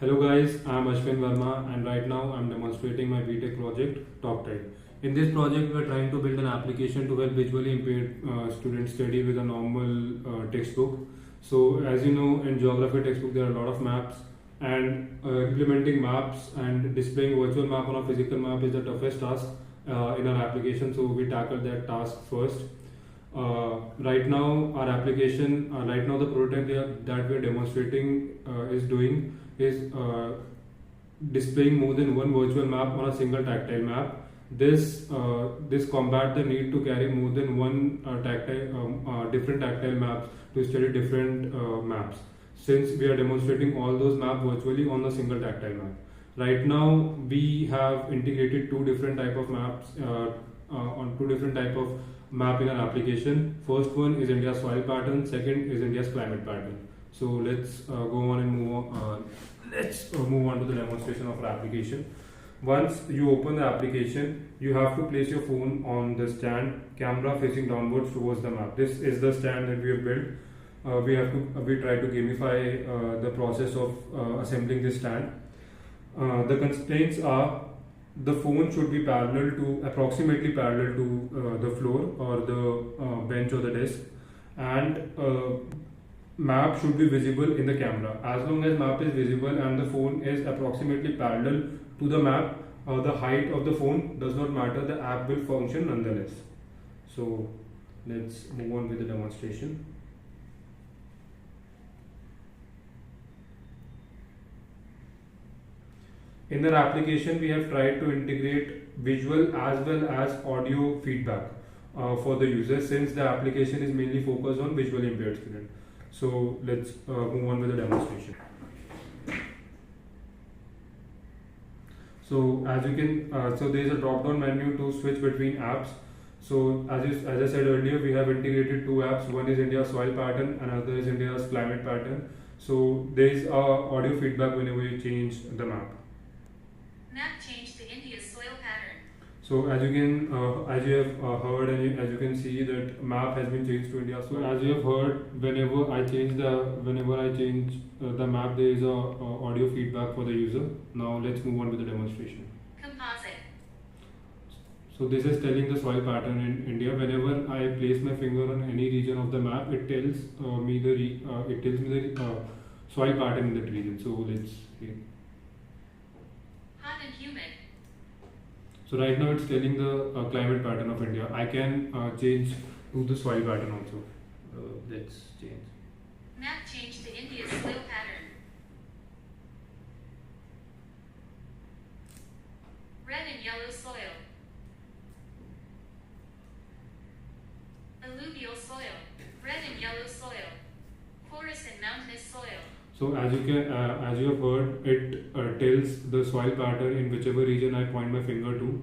Hello guys, I am Ashwin Verma and right now I am demonstrating my BTech project TalkTile. In this project we are trying to build an application to help visually impaired students study with a normal textbook. So as you know, in geography textbook there are a lot of maps, and implementing maps and displaying virtual map on a physical map is the toughest task in our application, so we tackled that task first. Right now our application, right now the prototype that we are demonstrating is displaying more than one virtual map on a single tactile map. This combat the need to carry more than one different tactile maps to study different maps, since we are demonstrating all those maps virtually on a single tactile map. Right now we have integrated two different type of maps on two different type of map in our application. First one is India's soil pattern, second is India's climate pattern. So let's go on and move on to the demonstration of our application. Once you open the application, you have to place your phone on the stand, camera facing downwards towards the map. This is the stand that we have built. We try to gamify the process of assembling this stand. The constraints are the phone should be approximately parallel to the floor or the bench or the desk, and map should be visible in the camera. As long as map is visible and the phone is approximately parallel to the map, the height of the phone does not matter, the app will function nonetheless. So let's move on with the demonstration. In our application, we have tried to integrate visual as well as audio feedback for the user, since the application is mainly focused on visually impaired students. So let's move on with the demonstration. So as you can, so there is a drop-down menu to switch between apps. So as I said earlier, we have integrated two apps. One is India's soil pattern, another is India's climate pattern. So there is audio feedback whenever you change the map. Map changed to India's soil pattern. So as you have heard, and as you can see that map has been changed to India. So as you have heard, whenever I change the map, there is a audio feedback for the user. Now let's move on with the demonstration. Composite. So this is telling the soil pattern in India. Whenever I place my finger on any region of the map, it tells me the soil pattern in that region. So let's see. Hot and humid. So right now it's telling the climate pattern of India. I can change to the soil pattern also. Let's change. Map changed to India's soil pattern. Red and yellow soil. Alluvial soil. Red and yellow soil. Forest and mountainous soil. So as you have heard, it tells the soil pattern in whichever region I point my finger to.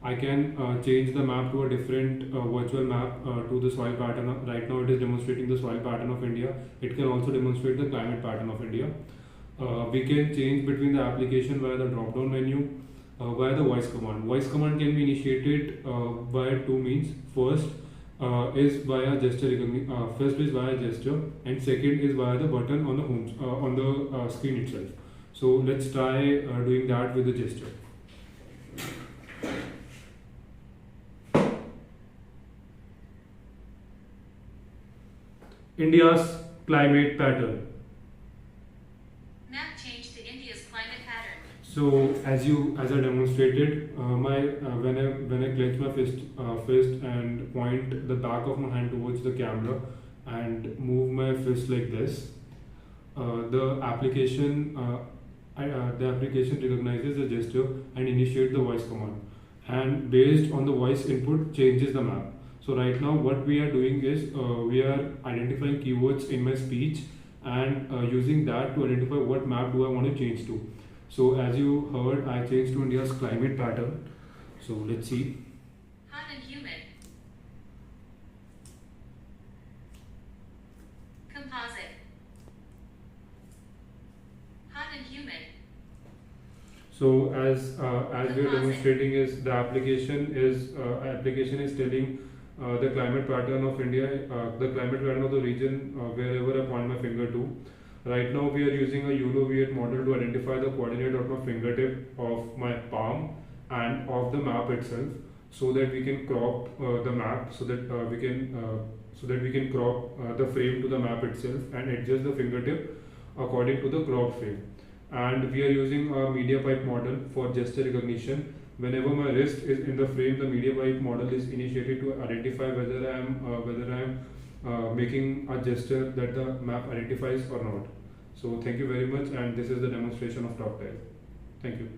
I can change the map to a different virtual map to the soil pattern. Right now it is demonstrating the soil pattern of India. It can also demonstrate the climate pattern of India. We can change between the application via the drop down menu, via the voice command. Voice command can be initiated via two means. First is via gesture recognition. First is via gesture, and second is via the button on the screen itself. So let's try doing that with the gesture. India's climate pattern. Map changed to India's climate pattern. So as I demonstrated, when I clench my fist and point the back of my hand towards the camera and move my fist like this, the application recognizes the gesture and initiates the voice command, and based on the voice input changes the map. So right now what we are doing is we are identifying keywords in my speech and using that to identify what map do I want to change to. So as you heard, I changed to India's climate pattern. So let's see. Hot and humid. Composite. Hot and humid. So as we are demonstrating, is the application is telling the climate pattern of India, the climate pattern of the region wherever I point my finger to. Right now we are using a UV8 model to identify the coordinate of my fingertip, of my palm, and of the map itself, so that we can crop the map, so that we can crop the frame to the map itself and adjust the fingertip according to the crop frame. And we are using a media pipe model for gesture recognition. Whenever my wrist is in the frame, the media pipe model is initiated to identify whether I am making a gesture that the map identifies or not. So thank you very much, and this is the demonstration of TalkTile. Thank you.